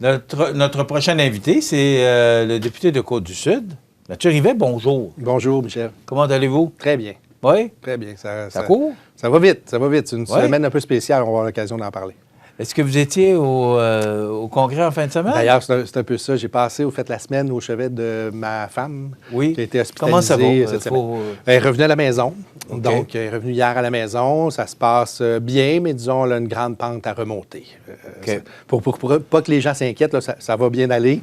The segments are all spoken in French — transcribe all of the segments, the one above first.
Notre prochain invité, c'est le député de Côte-du-Sud, Mathieu Rivet. Bonjour. Bonjour, Michel. Comment allez-vous? Très bien. Oui? Très bien. Ça court? Ça va vite, ça va vite. C'est une semaine un peu spéciale, on va avoir l'occasion d'en parler. Est-ce que vous étiez au congrès en fin de semaine? D'ailleurs, c'est un peu ça. J'ai passé la semaine au chevet de ma femme, oui. qui a été hospitalisée. Comment ça va? Cette semaine. Elle est revenue à la maison. Okay. Donc, elle est revenue hier à la maison. Ça se passe bien, mais disons, elle a une grande pente à remonter. Okay. Pour pas que les gens s'inquiètent, là, ça va bien aller.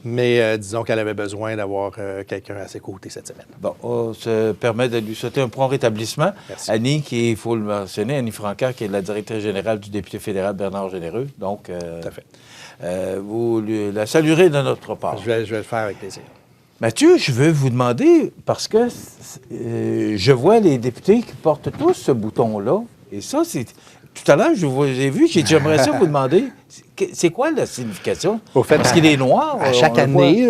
Mais disons qu'elle avait besoin d'avoir quelqu'un à ses côtés cette semaine. Bon, on se permet de lui souhaiter un prompt rétablissement. Merci. Annie, il faut le mentionner, Annie Francard, qui est la directrice générale du député fédéral Bernard Généreux. Donc, tout à fait. Vous la saluerez de notre part. Je vais le faire avec plaisir. Mathieu, je veux vous demander, parce que je vois les députés qui portent tous ce bouton-là, et ça, c'est... Tout à l'heure, je vous ai vu, j'aimerais ça vous demander, c'est quoi la signification? Au fait, parce qu'il est noir. À chaque année,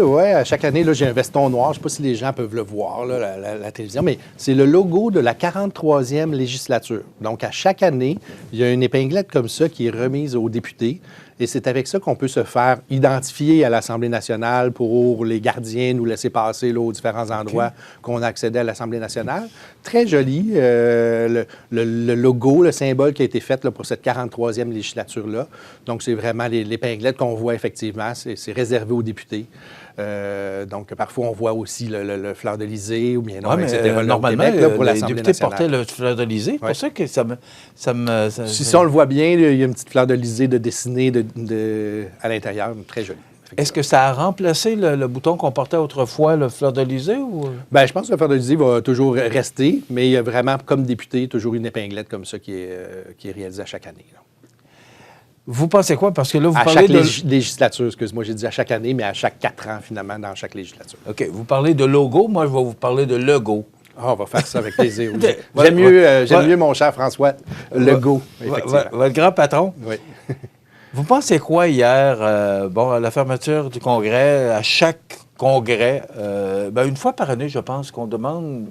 là, j'ai un veston noir. Je ne sais pas si les gens peuvent le voir, là, la télévision, mais c'est le logo de la 43e législature. Donc, à chaque année, il y a une épinglette comme ça qui est remise aux députés. Et c'est avec ça qu'on peut se faire identifier à l'Assemblée nationale pour les gardiens nous laisser passer là, aux différents endroits qu'on a accédé à l'Assemblée nationale. Très joli, le logo, le symbole qui a été fait là, pour cette 43e législature-là. Donc, c'est vraiment l'épinglette qu'on voit effectivement, c'est réservé aux députés. Donc, parfois, on voit aussi le fleur d'Elysée ou bien non, etc. Normalement, Québec, là, pour les l'Assemblée députés nationale. portaient le fleur d'Elysée. C'est pour ça que ça me Si on le voit bien, il y a une petite fleur d'Elysée de dessinée à l'intérieur, très jolie. Est-ce que ça a remplacé le bouton qu'on portait autrefois, le fleur d'Elysée? Ou... Bien, je pense que le fleur d'Elysée va toujours rester, mais il y a vraiment, comme député, toujours une épinglette comme ça qui est réalisée à chaque année. Là. Vous pensez quoi? Parce que là, vous à parlez chaque législature, excuse-moi, j'ai dit à chaque année, mais à chaque 4 ans, finalement, dans chaque législature. OK. Vous parlez de logo, moi, je vais vous parler de logo. Ah, on va faire ça avec plaisir. J'aime mieux, mon cher François, Legault, effectivement. Votre grand patron? Oui. Vous pensez quoi hier, à la fermeture du congrès, à chaque congrès, une fois par année, je pense qu'on demande...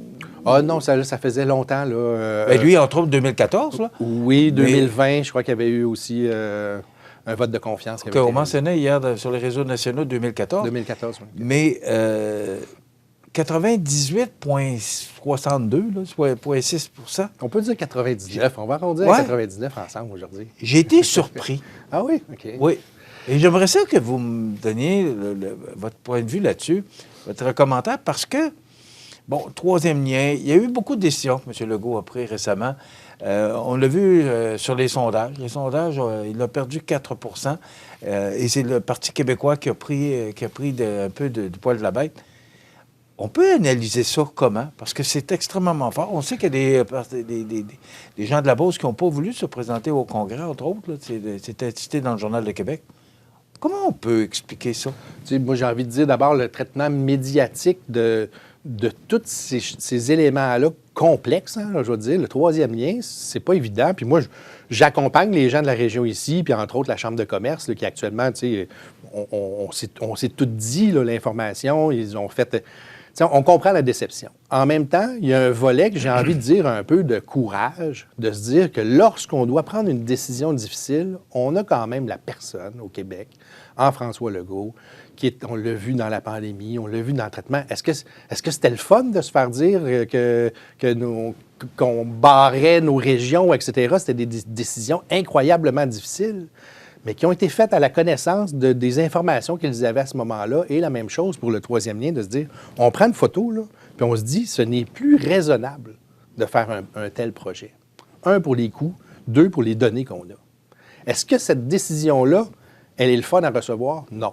Ah non, ça faisait longtemps, là. Lui, entre autres, 2014, là. Oui, 2020, je crois qu'il y avait eu aussi un vote de confiance. On mentionnait hier sur les réseaux nationaux 2014. 2014, oui. Mais 98,62, 0,6 %. On peut dire 99. On va arrondir à 99 ensemble aujourd'hui. J'ai été surpris. Ah oui? OK. Oui. Et j'aimerais ça que vous me donniez votre point de vue là-dessus, votre commentaire, parce que, troisième lien, il y a eu beaucoup de décisions que M. Legault a prises récemment. On l'a vu sur les sondages. Les sondages, il a perdu 4 % et c'est le Parti québécois qui a pris un peu du poil de la bête. On peut analyser ça comment? Parce que c'est extrêmement fort. On sait qu'il y a des gens de la Beauce qui n'ont pas voulu se présenter au Congrès, entre autres. C'était cité dans le Journal de Québec. Comment on peut expliquer ça? Tu sais, moi, j'ai envie de dire d'abord le traitement médiatique de tous ces éléments-là complexes, je veux dire. Le troisième lien, c'est pas évident. Puis moi, j'accompagne les gens de la région ici, puis entre autres la Chambre de commerce, là, qui actuellement, tu sais, on s'est tout dit, là, l'information. Ils ont fait... On comprend la déception. En même temps, il y a un volet que j'ai envie de dire un peu de courage, de se dire que lorsqu'on doit prendre une décision difficile, on a quand même la personne au Québec, en François Legault, on l'a vu dans la pandémie, on l'a vu dans le traitement. Est-ce que c'était le fun de se faire dire qu'on barrait nos régions, etc.? C'était des décisions incroyablement difficiles, mais qui ont été faites à la connaissance des informations qu'ils avaient à ce moment-là. Et la même chose pour le troisième lien, de se dire, on prend une photo, là, puis on se dit, ce n'est plus raisonnable de faire un tel projet. 1, pour les coûts, 2, pour les données qu'on a. Est-ce que cette décision-là, elle est le fun à recevoir? Non.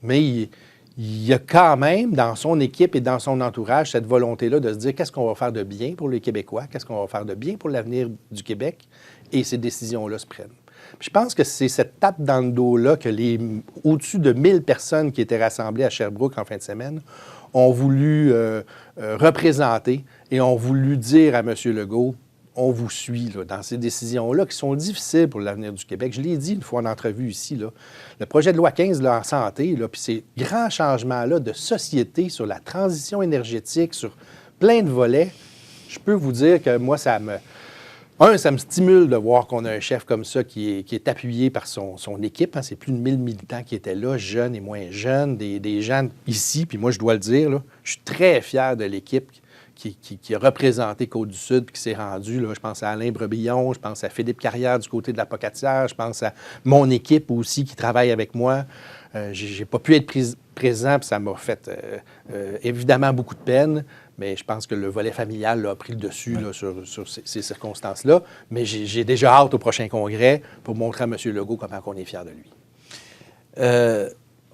Mais il y a quand même, dans son équipe et dans son entourage, cette volonté-là de se dire, qu'est-ce qu'on va faire de bien pour les Québécois? Qu'est-ce qu'on va faire de bien pour l'avenir du Québec? Et ces décisions-là se prennent. Puis je pense que c'est cette tape dans le dos-là que au-dessus de 1000 personnes qui étaient rassemblées à Sherbrooke en fin de semaine ont voulu représenter et ont voulu dire à M. Legault, on vous suit là, dans ces décisions-là qui sont difficiles pour l'avenir du Québec. Je l'ai dit une fois en entrevue ici, là, le projet de loi 15 là, en santé, là, puis ces grands changements-là de société sur la transition énergétique, sur plein de volets, je peux vous dire que moi, ça Ça me stimule de voir qu'on a un chef comme ça qui est appuyé par son équipe. Hein. C'est plus de 1000 militants qui étaient là, jeunes et moins jeunes, des gens ici. Puis moi, je dois le dire, là, je suis très fier de l'équipe qui a représenté Côte-du-Sud puis qui s'est rendue. Là, je pense à Alain Brebillon, je pense à Philippe Carrière du côté de la Pocatière, je pense à mon équipe aussi qui travaille avec moi. J'ai pas pu être présent, puis ça m'a fait évidemment beaucoup de peine, mais je pense que le volet familial là, a pris le dessus là, sur ces circonstances-là. Mais j'ai déjà hâte au prochain congrès pour montrer à M. Legault comment on est fier de lui.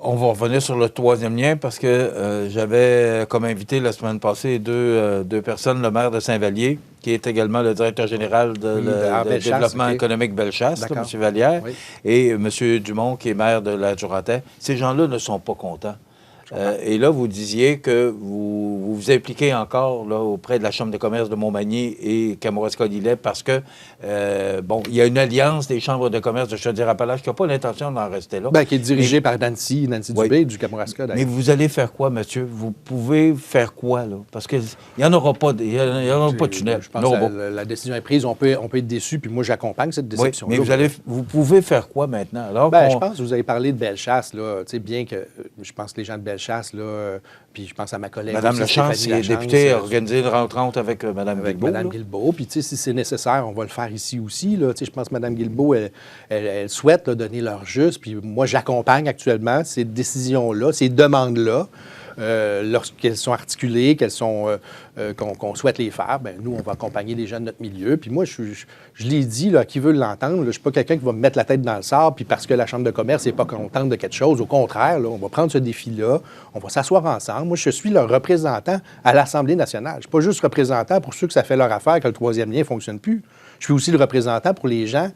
On va revenir sur le troisième lien parce que j'avais comme invité la semaine passée deux personnes, le maire de Saint-Vallier, qui est également le directeur général de développement économique Bellechasse, M. Vallière, et M. Dumont, qui est maire de la Durantais. Ces gens-là ne sont pas contents. Et là, vous disiez que vous vous impliquez encore là, auprès de la Chambre de commerce de Montmagny et Kamouraska-Lillet parce que, il y a une alliance des chambres de commerce de Chaudière-Appalaches qui n'a pas l'intention d'en rester là. Qui est dirigée par Nancy Dubé du Kamouraska. Mais vous allez faire quoi, monsieur? Vous pouvez faire quoi, là? Parce qu'il n'y en aura pas, de tunnel. Je pense que la décision est prise. On peut être déçu, puis moi, j'accompagne cette déception-là. Mais vous pouvez faire quoi maintenant? Alors je pense que vous avez parlé de Bellechasse, là. Bien que je pense que les gens de Bellechasse, là, puis je pense à ma collègue. Mme Lachance, qui est députée, a organisé une rencontre avec Mme Guilbeault. Mme Guilbeault. Puis, si c'est nécessaire, on va le faire ici aussi. Là. Je pense que Mme Guilbeault, elle souhaite là, donner leur juste. Puis, moi, j'accompagne actuellement ces décisions-là, ces demandes-là. Lorsqu'elles sont articulées, qu'on souhaite les faire, nous, on va accompagner les gens de notre milieu. Puis moi, je l'ai dit, là, qui veut l'entendre, je ne suis pas quelqu'un qui va me mettre la tête dans le sable, puis parce que la Chambre de commerce n'est pas contente de quelque chose. Au contraire, là, on va prendre ce défi-là, on va s'asseoir ensemble. Moi, je suis leur représentant à l'Assemblée nationale. Je ne suis pas juste représentant pour ceux que ça fait leur affaire que le troisième lien ne fonctionne plus. Je suis aussi le représentant pour les gens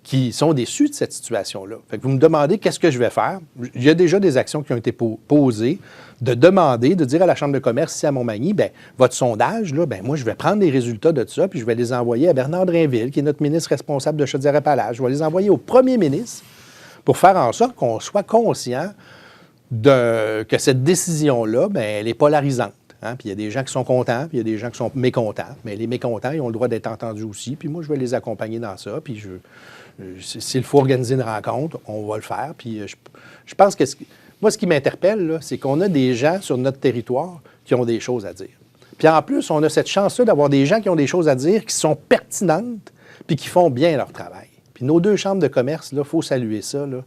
qui sont déçus de cette situation-là. Fait que vous me demandez qu'est-ce que je vais faire. Il y a déjà des actions qui ont été posées, de dire à la Chambre de commerce ici à Montmagny, votre sondage, là, moi, je vais prendre les résultats de ça, puis je vais les envoyer à Bernard Drainville, qui est notre ministre responsable de Chaudière-Appalaches. Je vais les envoyer au premier ministre pour faire en sorte qu'on soit conscient que cette décision-là, elle est polarisante. Hein? Puis il y a des gens qui sont contents, puis il y a des gens qui sont mécontents. Mais les mécontents, ils ont le droit d'être entendus aussi. Puis moi, je vais les accompagner dans ça. Puis s'il faut organiser une rencontre, on va le faire. Puis je pense que moi, ce qui m'interpelle, là, c'est qu'on a des gens sur notre territoire qui ont des choses à dire. Puis en plus, on a cette chance-là d'avoir des gens qui ont des choses à dire, qui sont pertinentes, puis qui font bien leur travail. Puis nos deux chambres de commerce, il faut saluer ça. Là.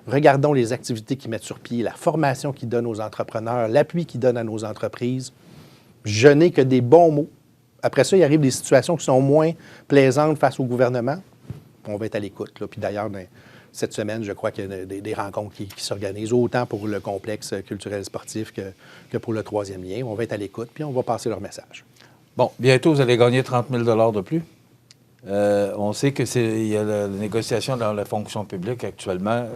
Regardons les activités qu'ils mettent sur pied, la formation qu'ils donnent aux entrepreneurs, l'appui qu'ils donnent à nos entreprises. Je n'ai que des bons mots. Après ça, il arrive des situations qui sont moins plaisantes face au gouvernement. On va être à l'écoute. Là. Puis d'ailleurs, cette semaine, je crois qu'il y a des rencontres qui s'organisent, autant pour le complexe culturel sportif que pour le troisième lien. On va être à l'écoute, puis on va passer leur message. Bon, bientôt, vous allez gagner 30 000 de plus. On sait qu'il y a la négociation dans la fonction publique actuellement.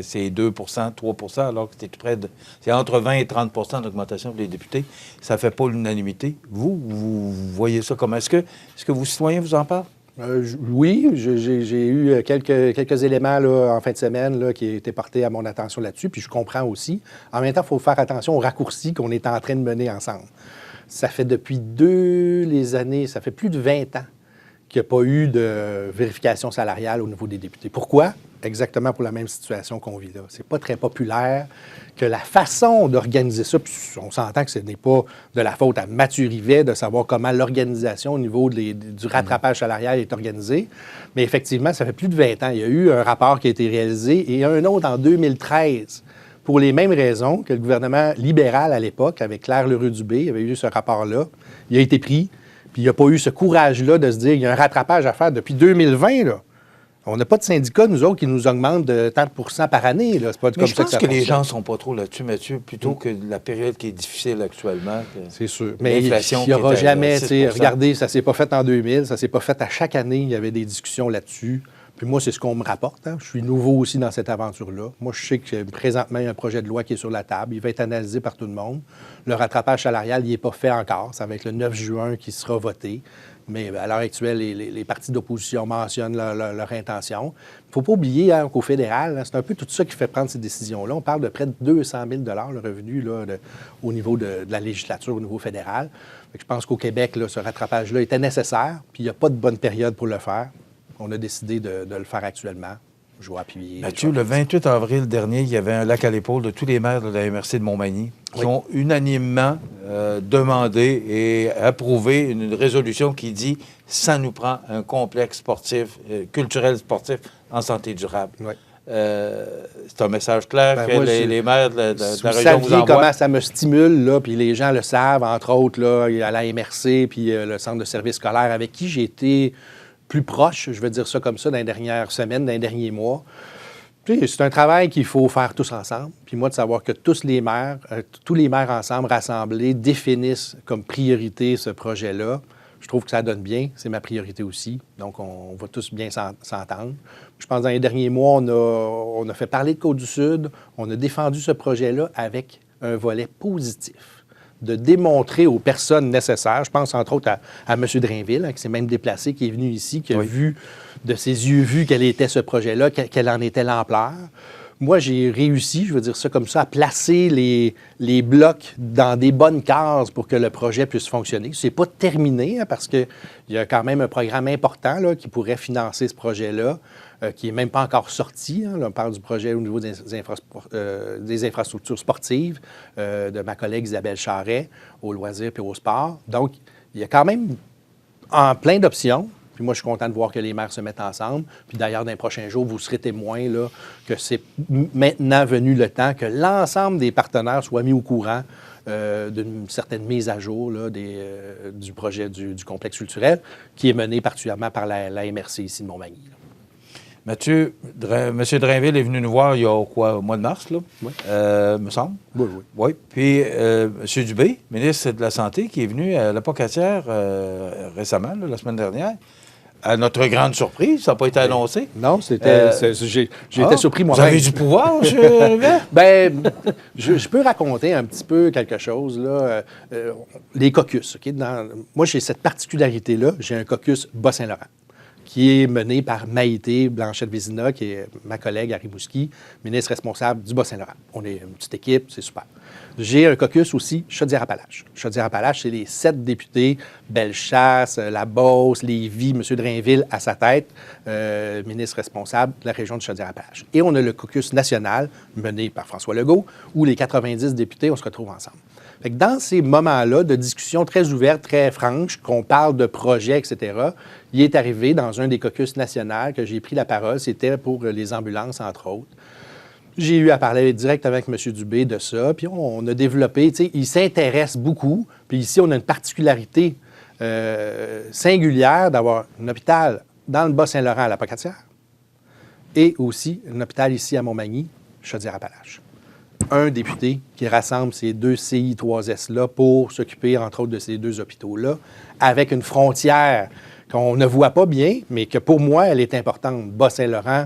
C'est 2 3 alors que c'est entre 20 et 30 d'augmentation pour les députés. Ça ne fait pas l'unanimité. Vous voyez ça comment? Est-ce que vos citoyens vous en parlent? Oui, j'ai eu quelques éléments là, en fin de semaine là, qui étaient portés à mon attention là-dessus, puis je comprends aussi. En même temps, il faut faire attention aux raccourcis qu'on est en train de mener ensemble. Ça fait depuis ça fait plus de 20 ans qu'il n'y a pas eu de vérification salariale au niveau des députés. Pourquoi? Exactement pour la même situation qu'on vit là. C'est pas très populaire, que la façon d'organiser ça, puis on s'entend que ce n'est pas de la faute à Mathieu Rivet de savoir comment l'organisation au niveau du rattrapage salarial est organisée, mais effectivement, ça fait plus de 20 ans. Il y a eu un rapport qui a été réalisé et un autre en 2013 pour les mêmes raisons que le gouvernement libéral à l'époque, avec Claire Leroux-Dubé, avait eu ce rapport-là. Il a été pris. Puis il n'y a pas eu ce courage-là de se dire qu'il y a un rattrapage à faire depuis 2020. Là. On n'a pas de syndicat, nous autres, qui nous augmente de tant de pourcents par année. Là. C'est pas comme je pense que les gens ne sont pas trop là-dessus, Mathieu, plutôt que la période qui est difficile actuellement. C'est sûr. Mais il n'y aura jamais... Regardez, ça ne s'est pas fait en 2000, ça ne s'est pas fait à chaque année. Il y avait des discussions là-dessus. Puis moi, c'est ce qu'on me rapporte. Hein. Je suis nouveau aussi dans cette aventure-là. Moi, je sais que présentement, il y a un projet de loi qui est sur la table. Il va être analysé par tout le monde. Le rattrapage salarial, il n'est pas fait encore. Ça va être le 9 juin qui sera voté. Mais à l'heure actuelle, les partis d'opposition mentionnent leur intention. Il ne faut pas oublier hein, qu'au fédéral, hein, c'est un peu tout ça qui fait prendre ces décisions-là. On parle de près de 200 000 le revenu là, au niveau de la législature, au niveau fédéral. Fait que je pense qu'au Québec, là, ce rattrapage-là était nécessaire, puis il n'y a pas de bonne période pour le faire. On a décidé de le faire actuellement. Je vais appuyer. Mathieu, le 28 avril dernier, il y avait un lac à l'épaule de tous les maires de la MRC de Montmagny qui ont unanimement demandé et approuvé une résolution qui dit « ça nous prend un complexe sportif, culturel sportif en santé durable Oui. ». C'est un message clair que moi, les maires de la vous région vous saviez envoient. comment ça me stimule, là, puis les gens le savent, entre autres, là, à la MRC, puis le centre de services scolaires avec qui j'ai été plus proche, je vais dire ça comme ça, dans les dernières semaines, dans les derniers mois. Puis, c'est un travail qu'il faut faire tous ensemble. Puis moi, de savoir que tous les maires ensemble, rassemblés, définissent comme priorité ce projet-là, je trouve que ça donne bien. C'est ma priorité aussi. Donc, on va tous bien s'entendre. Je pense que dans les derniers mois, on a fait parler de Côte-du-Sud. On a défendu ce projet-là avec un volet positif, de démontrer aux personnes nécessaires. Je pense entre autres à M. Drainville, hein, qui s'est même déplacé, qui est venu ici, qui a vu de ses yeux vus quel était ce projet-là, quelle en était l'ampleur. Moi, j'ai réussi, je veux dire ça comme ça, à placer les blocs dans des bonnes cases pour que le projet puisse fonctionner. C'est pas terminé, hein, parce qu'il y a quand même un programme important là, qui pourrait financer ce projet-là, qui n'est même pas encore sorti. Hein. Là, on parle du projet au niveau des infrastructures sportives de ma collègue Isabelle Charret, aux loisirs et au sport. Donc, il y a quand même plein d'options. Puis moi, je suis content de voir que les maires se mettent ensemble. Puis d'ailleurs, dans les prochains jours, vous serez témoins là, que c'est maintenant venu le temps que l'ensemble des partenaires soient mis au courant d'une certaine mise à jour là, du projet du complexe culturel qui est mené particulièrement par la MRC ici de Montmagny. Là. Mathieu, M. Drainville est venu nous voir il y a au mois de mars, là, me semble. Oui. Oui. Puis M. Dubé, ministre de la Santé, qui est venu à la Pocatière récemment, là, la semaine dernière. À notre grande surprise, ça n'a pas été annoncé. Non, c'était. J'ai été surpris moi-même. Vous avez du pouvoir, M. Drainville? Bien, je peux raconter un petit peu quelque chose, là. Les caucus, OK? Moi, j'ai cette particularité-là. J'ai un caucus Bas-Saint-Laurent, qui est mené par Maïté Blanchette-Vézina, qui est ma collègue à Rimouski, ministre responsable du Bas-Saint-Laurent. On est une petite équipe, c'est super. J'ai un caucus aussi Chaudière-Appalaches. Chaudière-Appalaches, c'est les 7 députés, Bellechasse, La Beauce, Lévis, M. Drainville à sa tête, ministre responsable de la région de Chaudière-Appalaches. Et on a le caucus national, mené par François Legault, où les 90 députés, on se retrouve ensemble. Fait que dans ces moments-là de discussion très ouverte, très franche, qu'on parle de projets, etc., il est arrivé dans un des caucus nationaux que j'ai pris la parole, c'était pour les ambulances, entre autres. J'ai eu à parler direct avec M. Dubé de ça, puis on a développé, tu sais, il s'intéresse beaucoup, puis ici, on a une particularité singulière d'avoir un hôpital dans le Bas-Saint-Laurent à la Pocatière et aussi un hôpital ici à Montmagny, Chaudière-Appalaches. Un député qui rassemble ces deux CI3S-là pour s'occuper, entre autres, de ces deux hôpitaux-là, avec une frontière qu'on ne voit pas bien, mais que pour moi, elle est importante, Bas-Saint-Laurent,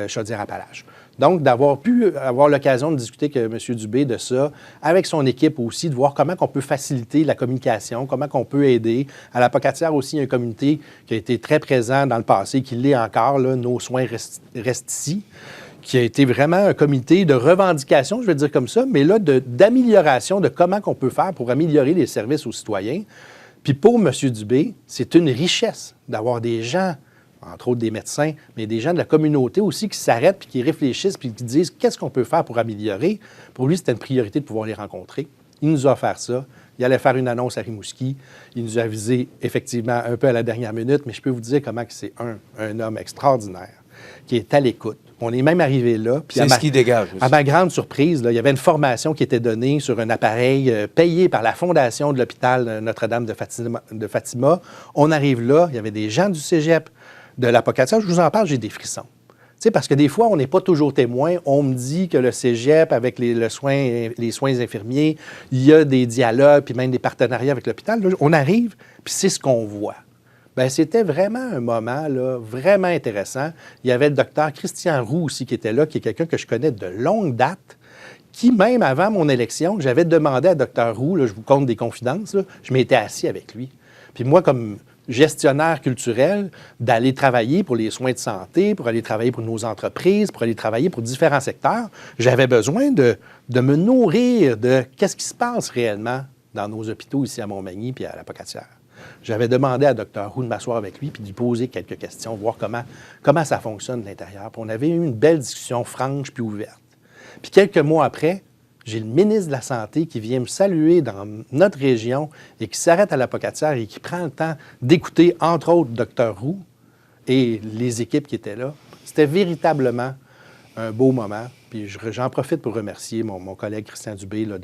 Chaudière-Appalaches. Donc, d'avoir pu avoir l'occasion de discuter avec M. Dubé de ça, avec son équipe aussi, de voir comment on peut faciliter la communication, comment on peut aider. À la Pocatière aussi, il y a un comité qui a été très présent dans le passé, qui l'est encore, là, Nos soins restent ici, qui a été vraiment un comité de revendication, je vais dire comme ça, mais là, d'amélioration de comment on peut faire pour améliorer les services aux citoyens. Puis pour M. Dubé, c'est une richesse d'avoir des gens, entre autres des médecins, mais des gens de la communauté aussi qui s'arrêtent puis qui réfléchissent puis qui disent qu'est-ce qu'on peut faire pour améliorer. Pour lui, c'était une priorité de pouvoir les rencontrer. Il nous a offert ça. Il allait faire une annonce à Rimouski. Il nous a avisé effectivement un peu à la dernière minute, mais je peux vous dire comment c'est un homme extraordinaire qui est à l'écoute. On est même arrivé là. C'est ce qui dégage aussi. À ma grande surprise, là, il y avait une formation qui était donnée sur un appareil payé par la Fondation de l'hôpital Notre-Dame de Fatima. On arrive là, il y avait des gens du cégep, de la Pocatière. Je vous en parle, j'ai des frissons. Tu sais, parce que des fois, on n'est pas toujours témoin. On me dit que le cégep, avec les soins infirmiers, il y a des dialogues, puis même des partenariats avec l'hôpital. Là, on arrive, puis c'est ce qu'on voit. Bien, c'était vraiment un moment là, vraiment intéressant. Il y avait le docteur Christian Roux aussi qui était là, qui est quelqu'un que je connais de longue date, qui, même avant mon élection, j'avais demandé à Dr. Roux, là, je vous compte des confidences, là, je m'étais assis avec lui. Puis moi, comme gestionnaire culturel, d'aller travailler pour les soins de santé, pour aller travailler pour nos entreprises, pour aller travailler pour différents secteurs, j'avais besoin de me nourrir de qu'est-ce qui se passe réellement dans nos hôpitaux ici à Montmagny puis à la Pocatière. J'avais demandé à Dr. Roux de m'asseoir avec lui puis de lui poser quelques questions, voir comment ça fonctionne de l'intérieur. Puis on avait eu une belle discussion franche puis ouverte. Puis quelques mois après, j'ai le ministre de la Santé qui vient me saluer dans notre région et qui s'arrête à la Pocatière et qui prend le temps d'écouter, entre autres, Dr. Roux et les équipes qui étaient là. C'était véritablement un beau moment. Puis j'en profite pour remercier mon collègue Christian Dubé là,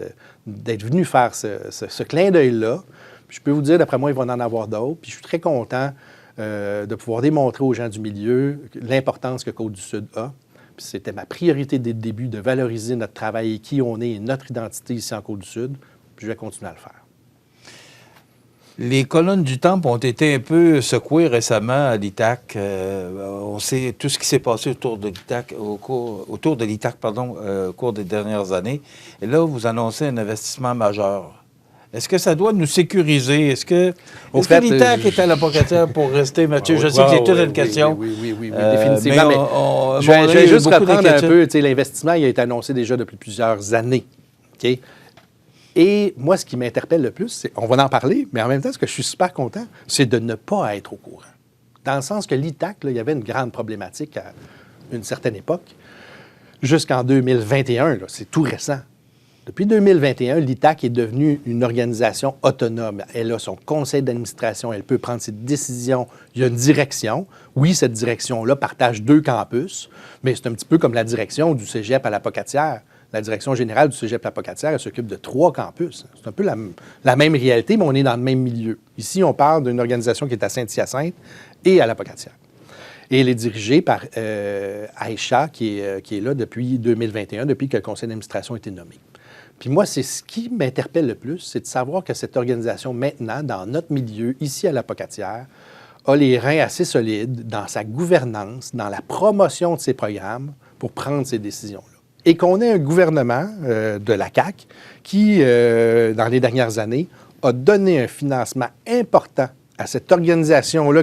d'être venu faire ce clin d'œil-là. Puis je peux vous dire, d'après moi, il va en avoir d'autres. Puis je suis très content de pouvoir démontrer aux gens du milieu l'importance que Côte-du-Sud a. C'était ma priorité dès le début de valoriser notre travail et qui on est et notre identité ici en Côte-du-Sud. Puis je vais continuer à le faire. Les colonnes du Temple ont été un peu secouées récemment à l'ITAC. On sait tout ce qui s'est passé autour de l'ITAC, au cours des dernières années. Et là, vous annoncez un investissement majeur. Est-ce que ça doit nous sécuriser? Est-ce que l'ITAC est à la Pocatière pour rester, Mathieu? Je sais que c'est toute une question. Oui, définitivement. Mais je vais juste reprendre un peu. L'investissement, il a été annoncé déjà depuis plusieurs années. Okay? Et moi, ce qui m'interpelle le plus, c'est, on va en parler, mais en même temps, ce que je suis super content, c'est de ne pas être au courant. Dans le sens que l'ITAC, il y avait une grande problématique à une certaine époque, jusqu'en 2021, là, c'est tout récent. Depuis 2021, l'ITAC est devenue une organisation autonome. Elle a son conseil d'administration, elle peut prendre ses décisions. Il y a une direction. Oui, cette direction-là partage 2 campus, mais c'est un petit peu comme la direction du cégep à la Pocatière. La direction générale du cégep à la Pocatière, elle s'occupe de 3 campus. C'est un peu la même réalité, mais on est dans le même milieu. Ici, on parle d'une organisation qui est à Saint-Hyacinthe et à la Pocatière. Et elle est dirigée par Aïcha, qui est là depuis 2021, depuis que le conseil d'administration a été nommé. Puis moi, c'est ce qui m'interpelle le plus, c'est de savoir que cette organisation, maintenant, dans notre milieu, ici à la Pocatière, a les reins assez solides dans sa gouvernance, dans la promotion de ses programmes pour prendre ces décisions-là. Et qu'on ait un gouvernement de la CAQ qui, dans les dernières années, a donné un financement important à cette organisation-là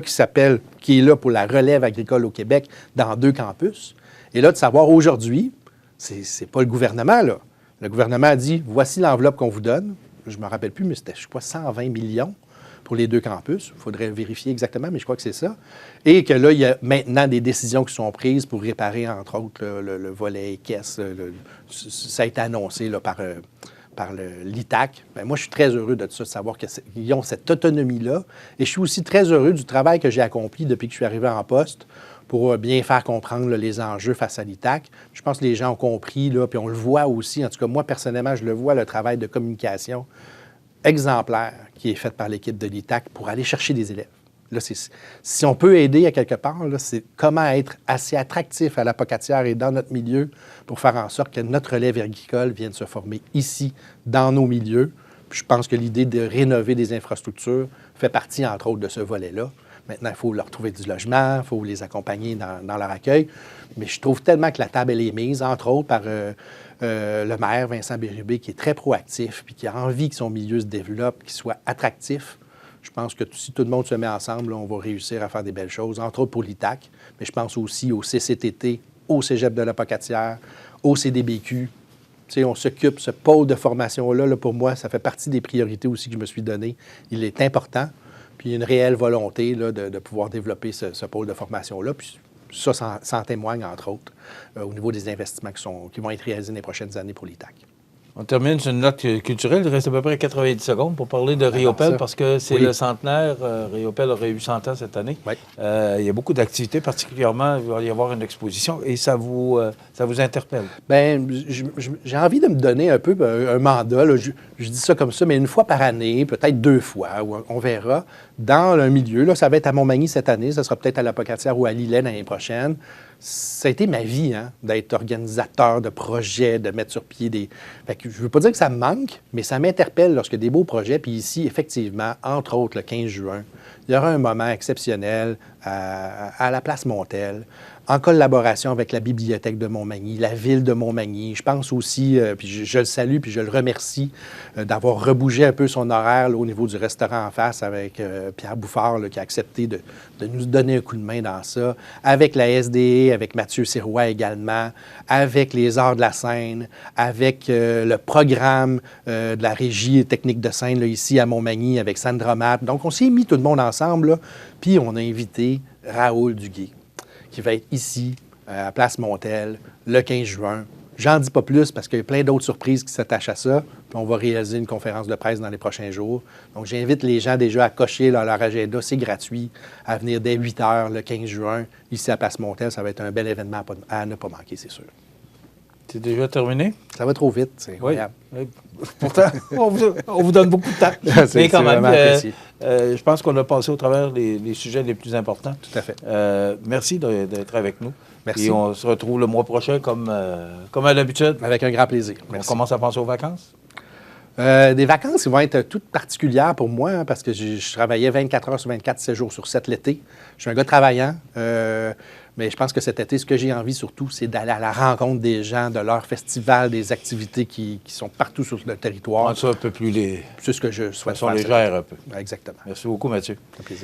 qui est là pour la relève agricole au Québec dans 2 campus. Et là, de savoir aujourd'hui, c'est pas le gouvernement, là. Le gouvernement a dit, voici l'enveloppe qu'on vous donne. Je ne me rappelle plus, mais c'était, je crois, 120 millions pour les 2 campus. Il faudrait vérifier exactement, mais je crois que c'est ça. Et que là, il y a maintenant des décisions qui sont prises pour réparer, entre autres, le volet caisse. Ça a été annoncé là, par l'ITAC. Bien, moi, je suis très heureux de ça, de savoir qu'ils ont cette autonomie-là. Et je suis aussi très heureux du travail que j'ai accompli depuis que je suis arrivé en poste pour bien faire comprendre là, les enjeux face à l'ITAC. Je pense que les gens ont compris, là, puis on le voit aussi. En tout cas, moi, personnellement, je le vois, le travail de communication exemplaire qui est fait par l'équipe de l'ITAC pour aller chercher des élèves. Là, si on peut aider à quelque part, là, c'est comment être assez attractif à la Pocatière et dans notre milieu pour faire en sorte que notre relève agricole vienne se former ici, dans nos milieux. Puis je pense que l'idée de rénover des infrastructures fait partie, entre autres, de ce volet-là. Maintenant, il faut leur trouver du logement, il faut les accompagner dans leur accueil. Mais je trouve tellement que la table, elle est mise, entre autres, par le maire Vincent Bérubé, qui est très proactif, puis qui a envie que son milieu se développe, qu'il soit attractif. Je pense que si tout le monde se met ensemble, là, on va réussir à faire des belles choses, entre autres pour l'ITAC, mais je pense aussi au CCTT, au Cégep de la Pocatière, au CDBQ. Tu sais, on s'occupe, ce pôle de formation-là, là, pour moi, ça fait partie des priorités aussi que je me suis donné. Il est important. Puis il y a une réelle volonté là, de pouvoir développer ce pôle de formation-là. Puis ça s'en témoigne, entre autres, au niveau des investissements qui vont être réalisés dans les prochaines années pour l'ITAC. On termine sur une note culturelle. Il reste à peu près 90 secondes pour parler de Riopelle, parce que c'est le centenaire. Riopelle aurait eu 100 ans cette année. Oui. Il y a beaucoup d'activités, particulièrement, il va y avoir une exposition, et ça vous interpelle? Bien, j'ai envie de me donner un peu un mandat. Là, je dis ça comme ça, mais une fois par année, peut-être 2 fois, on verra, dans un milieu. Là, ça va être à Montmagny cette année, ça sera peut-être à la Pocatière ou à Lillet l'année prochaine. ça a été ma vie, hein, d'être organisateur de projets, de mettre sur pied des... Fait que je ne veux pas dire que ça me manque, mais ça m'interpelle lorsque des beaux projets. Puis ici, effectivement, entre autres, le 15 juin, il y aura un moment exceptionnel à la place Montel, en collaboration avec la Bibliothèque de Montmagny, la Ville de Montmagny. Je pense aussi, puis je le salue, puis je le remercie d'avoir rebougé un peu son horaire là, au niveau du restaurant en face avec Pierre Bouffard, là, qui a accepté de nous donner un coup de main dans ça, avec la SDE, avec Mathieu Sirois également, avec les Arts de la scène, avec le programme de la Régie technique de scène là, ici à Montmagny, avec Sandra Matt. Donc, on s'est mis tout le monde ensemble, là, puis on a invité Raoul Duguay, qui va être ici, à Place Montel, le 15 juin. J'en dis pas plus parce qu'il y a plein d'autres surprises qui s'attachent à ça. Puis on va réaliser une conférence de presse dans les prochains jours. Donc, j'invite les gens déjà à cocher dans leur agenda. C'est gratuit. À venir dès 8 h le 15 juin, ici à Place Montel. Ça va être un bel événement à ne pas manquer, c'est sûr. C'est déjà terminé? Ça va trop vite, c'est incroyable. Oui. Pourtant, on vous donne beaucoup de temps. Mais quand même, je pense qu'on a passé au travers les sujets les plus importants. Tout à fait. Merci d'être avec nous. Merci. Et on se retrouve le mois prochain comme à l'habitude. Avec un grand plaisir. Merci. On commence à penser aux vacances? Des vacances qui vont être toutes particulières pour moi hein, parce que je travaillais 24 heures sur 24, 7 jours sur 7 l'été. Je suis un gars travaillant, mais je pense que cet été, ce que j'ai envie surtout, c'est d'aller à la rencontre des gens, de leur festival, des activités qui sont partout sur le territoire. Rendre ça un peu plus C'est ce que je souhaite faire. faire. Légère un peu. Exactement. Merci beaucoup, Mathieu. Un plaisir.